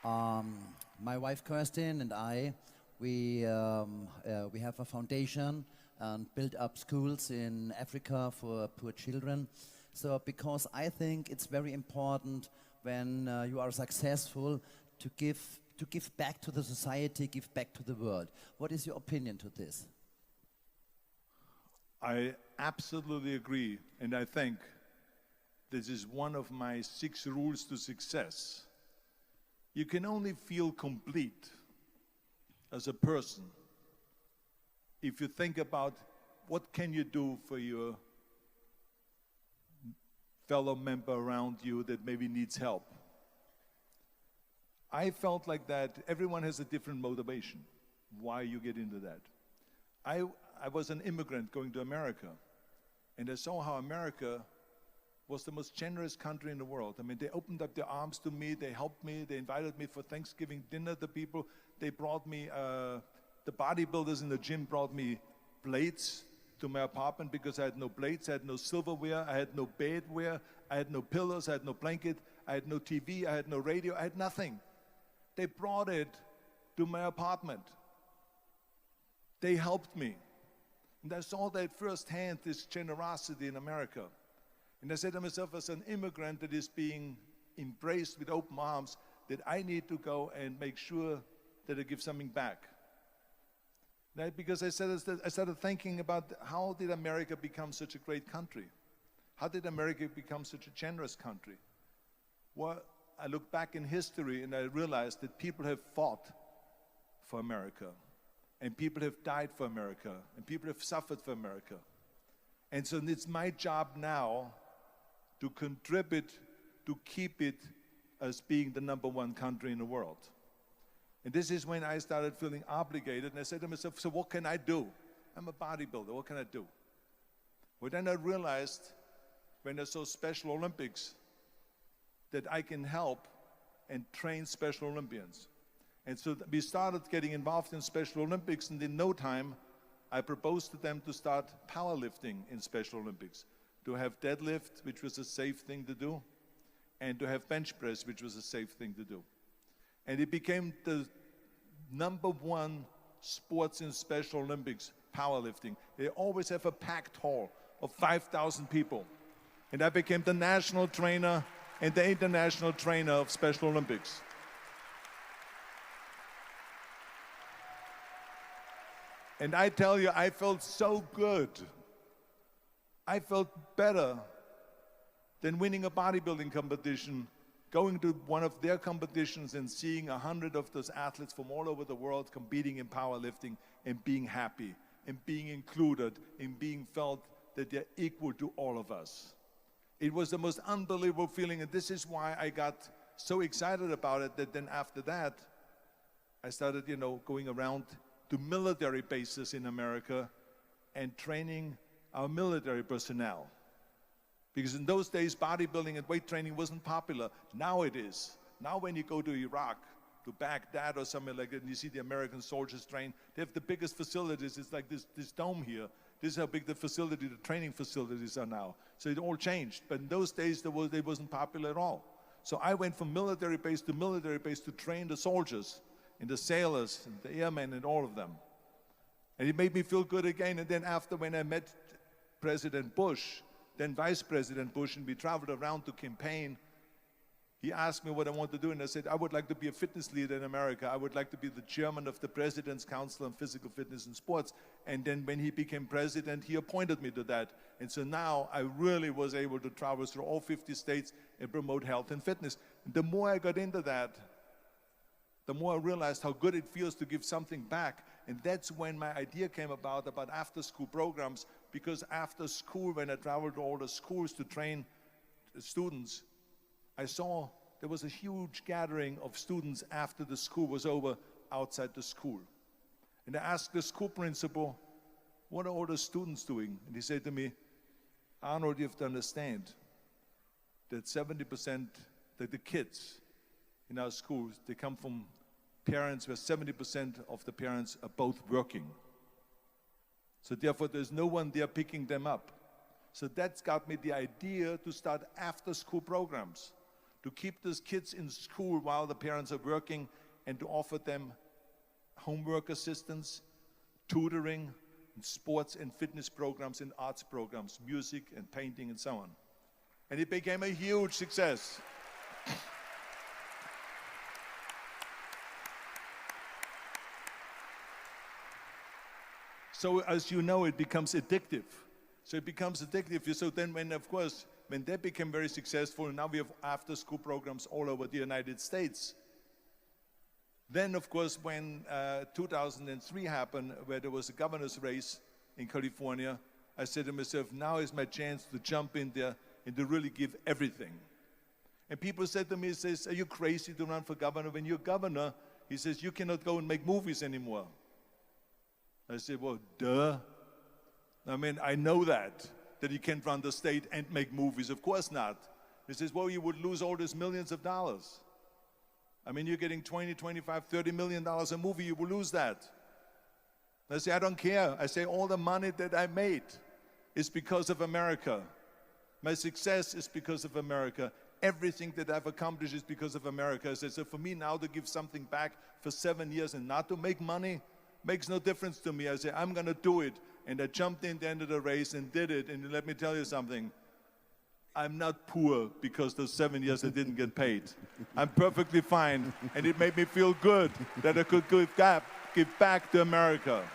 My wife Kirsten and I, we have a foundation and build up schools in Africa for poor children. So because I think it's very important when you are successful to give back to the society, give back to the world. What is your opinion to this? I absolutely agree, and I think this is one of my 6 rules to success. You can only feel complete as a person if you think about what can you do for your fellow member around you that maybe needs help. I felt like that everyone has a different motivation why you get into that. I was an immigrant going to America, and I saw how America was the most generous country in the world. I mean, they opened up their arms to me, they helped me, they invited me for Thanksgiving dinner, the people. They brought me, the bodybuilders in the gym brought me plates to my apartment because I had no plates, I had no silverware, I had no bedware, I had no pillows, I had no blanket, I had no TV, I had no radio, I had nothing. They brought it to my apartment. They helped me. And I saw that firsthand, this generosity in America. And I said to myself, as an immigrant that is being embraced with open arms, that I need to go and make sure that I give something back. Because I started thinking about how did America become such a great country? How did America become such a generous country? Well, I look back in history and I realized that people have fought for America, and people have died for America, and people have suffered for America. And so it's my job now to contribute to keep it as being the #1 country in the world. And this is when I started feeling obligated, and I said to myself, so what can I do? I'm a bodybuilder, what can I do? Well, then I realized when I saw Special Olympics that I can help and train Special Olympians. And so we started getting involved in Special Olympics, and in no time, I proposed to them to start powerlifting in Special Olympics, to have deadlift, which was a safe thing to do, and to have bench press, which was a safe thing to do. And it became the #1 sports in Special Olympics, powerlifting. They always have a packed hall of 5,000 people. And I became the national trainer and the international trainer of Special Olympics. And I tell you, I felt so good. I felt better than winning a bodybuilding competition, going to one of their competitions and seeing 100 of those athletes from all over the world competing in powerlifting and being happy and being included and being felt that they're equal to all of us. It was the most unbelievable feeling, and this is why I got so excited about it that then after that, I started, going around to military bases in America and training our military personnel. Because in those days, bodybuilding and weight training wasn't popular. Now it is. Now when you go to Iraq, to Baghdad or something like that, and you see the American soldiers train, they have the biggest facilities. It's like this dome here. This is how big the training facilities are now. So it all changed. But in those days, it wasn't popular at all. So I went from military base to train the soldiers and the sailors and the airmen and all of them. And it made me feel good again. And then after, when I met President Bush, then Vice President Bush, and we traveled around to campaign, he asked me what I want to do, and I said, I would like to be a fitness leader in America. I would like to be the chairman of the President's Council on Physical Fitness and Sports. And then when he became president, he appointed me to that. And so now I really was able to travel through all 50 states and promote health and fitness. And the more I got into that, the more I realized how good it feels to give something back. And that's when my idea came about after-school programs, because after school, when I traveled to all the schools to train students, I saw there was a huge gathering of students after the school was over outside the school. And I asked the school principal, what are all the students doing? And he said to me, Arnold, you have to understand that 70%, that the kids in our schools, they come from parents where 70% of the parents are both working. So therefore, there's no one there picking them up. So that's got me the idea to start after-school programs, to keep those kids in school while the parents are working and to offer them homework assistance, tutoring, sports and fitness programs and arts programs, music and painting and so on. And it became a huge success. So as you know, it becomes addictive. So it becomes addictive. So then when, of course, when they became very successful, now we have after-school programs all over the United States. Then, of course, when 2003 happened, where there was a governor's race in California, I said to myself, now is my chance to jump in there and to really give everything. And people said to me, says, are you crazy to run for governor? When you're governor, he says, you cannot go and make movies anymore. I said, well, duh. I mean, I know that you can't run the state and make movies. Of course not. He says, well, you would lose all these millions of dollars. I mean, you're getting 20, 25, $30 million a movie, you will lose that. I say, I don't care. I say, all the money that I made is because of America. My success is because of America. Everything that I've accomplished is because of America. I said, so for me now to give something back for 7 years and not to make money makes no difference to me. I say, I'm going to do it. And I jumped in the end of the race and did it. And let me tell you something. I'm not poor because those 7 years I didn't get paid. I'm perfectly fine, and it made me feel good that I could give back to America.